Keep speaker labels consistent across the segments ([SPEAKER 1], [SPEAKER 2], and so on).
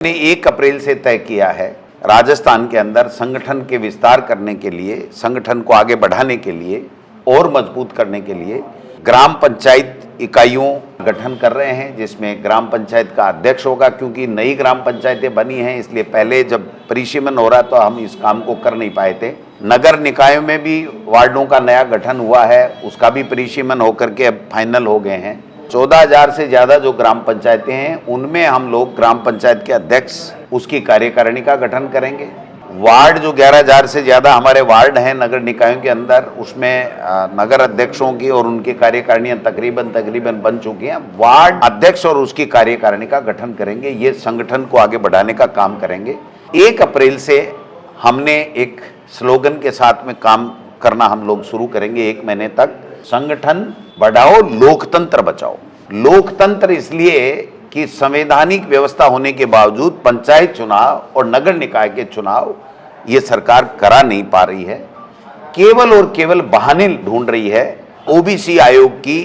[SPEAKER 1] ने 1 अप्रैल से तय किया है राजस्थान के अंदर संगठन के विस्तार करने के लिए, संगठन को आगे बढ़ाने के लिए और मजबूत करने के लिए ग्राम पंचायत इकाइयों गठन कर रहे हैं, जिसमें ग्राम पंचायत का अध्यक्ष होगा। क्योंकि नई ग्राम पंचायतें बनी हैं, इसलिए पहले जब परिसीमन हो रहा तो हम इस काम को कर नहीं पाए थे। नगर निकायों में भी वार्डों का नया गठन हुआ है, उसका भी परिसीमन होकर के अब फाइनल हो गए हैं। 14,000 से ज़्यादा जो ग्राम पंचायतें हैं उनमें हम लोग ग्राम पंचायत के अध्यक्ष, उसकी कार्यकारिणी का गठन करेंगे। वार्ड जो 11,000 से ज़्यादा हमारे वार्ड हैं नगर निकायों के अंदर, उसमें नगर अध्यक्षों की और उनकी कार्यकारिणियाँ तकरीबन बन चुकी हैं। वार्ड अध्यक्ष और उसकी कार्यकारिणी का गठन करेंगे, ये संगठन को आगे बढ़ाने का काम करेंगे। 1 अप्रैल से हमने एक स्लोगन के साथ में काम करना हम लोग शुरू करेंगे 1 महीने तक। संगठन बढ़ाओ, लोकतंत्र बचाओ। लोकतंत्र इसलिए कि संवैधानिक व्यवस्था होने के बावजूद पंचायत चुनाव और नगर निकाय के चुनाव ये सरकार करा नहीं पा रही है, केवल और केवल बहाने ढूंढ रही है। ओबीसी आयोग की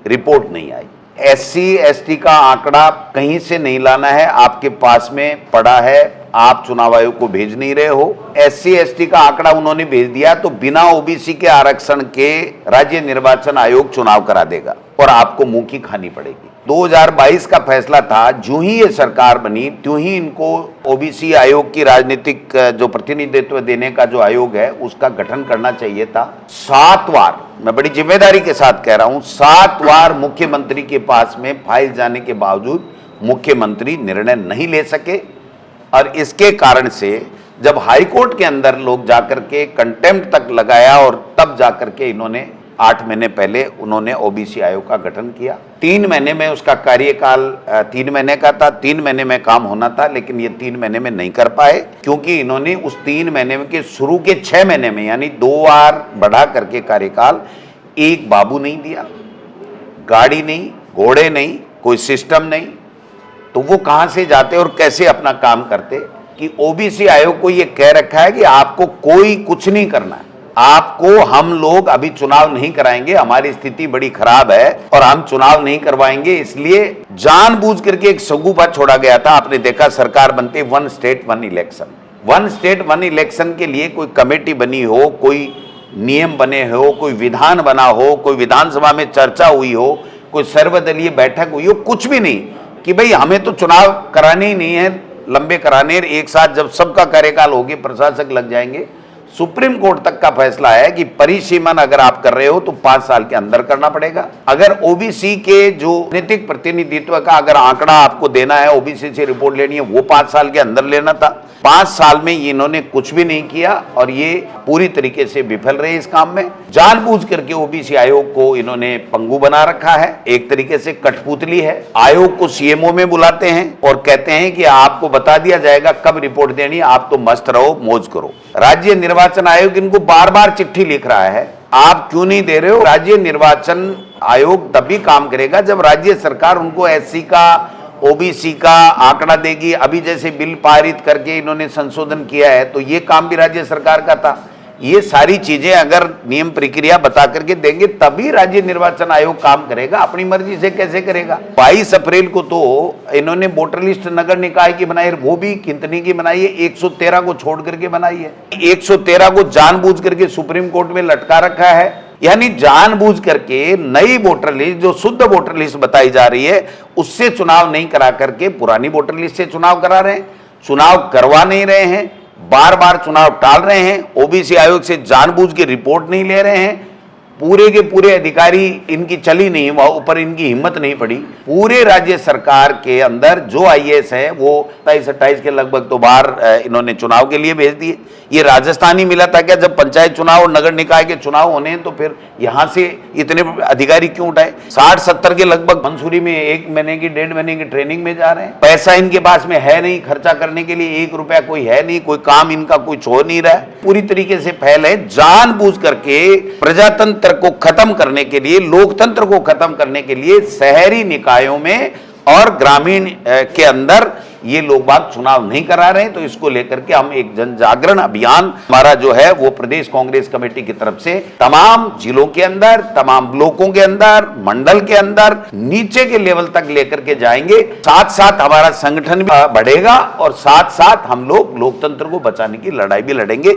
[SPEAKER 1] रिपोर्ट नहीं आई, एससी एसटी का आंकड़ा कहीं से नहीं लाना है, आपके पास में पड़ा है, आप चुनाव आयोग को भेज नहीं रहे हो। एससी एसटी का आंकड़ा उन्होंने भेज दिया तो बिना ओबीसी के आरक्षण के राज्य निर्वाचन आयोग चुनाव करा देगा और आपको मुंह की खानी पड़ेगी। 2022 का फैसला था, जो ही ये सरकार बनी त्यों ही इनको ओबीसी आयोग की राजनीतिक जो प्रतिनिधित्व देने का जो आयोग है उसका गठन करना चाहिए था। 7 बार, मैं बड़ी जिम्मेदारी के साथ कह रहा हूं, 7 बार मुख्यमंत्री के पास में फाइल जाने के बावजूद मुख्यमंत्री निर्णय नहीं ले सके। और इसके कारण से जब हाईकोर्ट के अंदर लोग जाकर के कंटेम्प्ट तक लगाया और तब जाकर के इन्होंने 8 महीने पहले उन्होंने ओबीसी आयोग का गठन किया। 3 महीने में उसका कार्यकाल 3 महीने का था, 3 महीने में काम होना था, लेकिन ये 3 महीने में नहीं कर पाए क्योंकि इन्होंने उस 3 महीने के शुरू के 6 महीने में यानी 2 बार बढ़ा करके कार्यकाल, एक बाबू नहीं दिया, गाड़ी नहीं, घोड़े नहीं, कोई सिस्टम नहीं, तो वो कहां से जाते और कैसे अपना काम करते। कि ओबीसी आयोग को ये कह रखा है कि आपको कोई कुछ नहीं करना है, आपको हम लोग अभी चुनाव नहीं कराएंगे, हमारी स्थिति बड़ी खराब है और हम चुनाव नहीं करवाएंगे। इसलिए जानबूझ करके एक सगुफा छोड़ा गया था। आपने देखा सरकार बनते 1 स्टेट 1 इलेक्शन, 1 स्टेट 1 इलेक्शन के लिए कोई कमेटी बनी हो, कोई नियम बने हो, कोई विधान बना हो, कोई विधानसभा में चर्चा हुई हो, कोई सर्वदलीय बैठक हुई हो, कुछ भी नहीं कि भाई हमें तो चुनाव कराने ही नहीं है, लंबे कराने, एक साथ जब सबका कार्यकाल होगी प्रशासक लग जाएंगे। सुप्रीम कोर्ट तक का फैसला है कि परिसीमन अगर आप कर रहे हो तो 5 साल के अंदर करना पड़ेगा। अगर ओबीसी के जो राजनीतिक प्रतिनिधित्व का अगर आंकड़ा आपको देना है, ओबीसी से रिपोर्ट लेनी है, वो 5 साल के अंदर लेना था। 5 साल में इन्होंने कुछ भी नहीं किया और ये पूरी तरीके से विफल रहे इस काम में। जानबूझ करके ओबीसी आयोग को इन्होंने पंगु बना रखा है, एक तरीके से कठपुतली है। आयोग को सीएमओ में बुलाते हैं और कहते हैं कि आपको बता दिया जाएगा कब रिपोर्ट देनी, आप तो मस्त रहो, मौज करो। राज्य निर्वाचन आयोग इनको बार-बार चिट्ठी लिख रहा है, आप क्यों नहीं दे रहे हो। राज्य निर्वाचन आयोग तभी काम करेगा जब राज्य सरकार उनको एससी का, ओबीसी का आंकड़ा देगी। अभी जैसे बिल पारित करके इन्होंने संशोधन किया है तो ये काम भी राज्य सरकार का था। ये सारी चीजें अगर नियम प्रक्रिया बता करके देंगे तभी राज्य निर्वाचन आयोग काम करेगा, अपनी मर्जी से कैसे करेगा। 22 अप्रैल को तो इन्होंने वोटर लिस्ट नगर निकाय की बनाई, वो भी कितनी की बनाई है, 113 को छोड़ करके बनाई है। 113 को जानबूझ करके सुप्रीम कोर्ट में लटका रखा है, यानी जानबूझ करके नई वोटर लिस्ट जो शुद्ध वोटर लिस्ट बताई जा रही है उससे चुनाव नहीं करा करके पुरानी वोटर लिस्ट से चुनाव करा रहे हैं। चुनाव करवा नहीं रहे हैं, बार बार चुनाव टाल रहे हैं, ओबीसी आयोग से जानबूझ के रिपोर्ट नहीं ले रहे हैं। पूरे के पूरे अधिकारी इनकी चली नहीं, वहां ऊपर इनकी हिम्मत नहीं पड़ी। पूरे राज्य सरकार के अंदर जो आईएएस है वो 27-28 के लगभग तो बाहर इन्होंने चुनाव के लिए भेज दिए। ये राजस्थान ही मिला था क्या? जब पंचायत चुनाव और नगर निकाय के चुनाव होने हैं तो फिर यहां से इतने अधिकारी क्यों उठाए? 60-70 के लगभग मंसूरी में 1 महीने की 1.5 महीने की ट्रेनिंग में जा रहे हैं। पैसा इनके पास में है नहीं, खर्चा करने के लिए 1 रुपया कोई है नहीं, कोई काम इनका कोई हो नहीं रहा है, पूरी तरीके से फैल है। जानबूझ करके प्रजातंत्र को खत्म करने के लिए, लोकतंत्र को खत्म करने के लिए शहरी निकायों में और ग्रामीण के अंदर ये लोग बाग चुनाव नहीं करा रहे हैं, तो इसको लेकर के हम एक जन जागरण अभियान हमारा जो है वो प्रदेश कांग्रेस कमेटी की तरफ से तमाम जिलों के अंदर, तमाम ब्लॉकों के अंदर, मंडल के अंदर, नीचे के लेवल तक लेकर के जाएंगे। साथ साथ हमारा संगठन भी बढ़ेगा और साथ साथ हम लोग लोकतंत्र को बचाने की लड़ाई भी लड़ेंगे।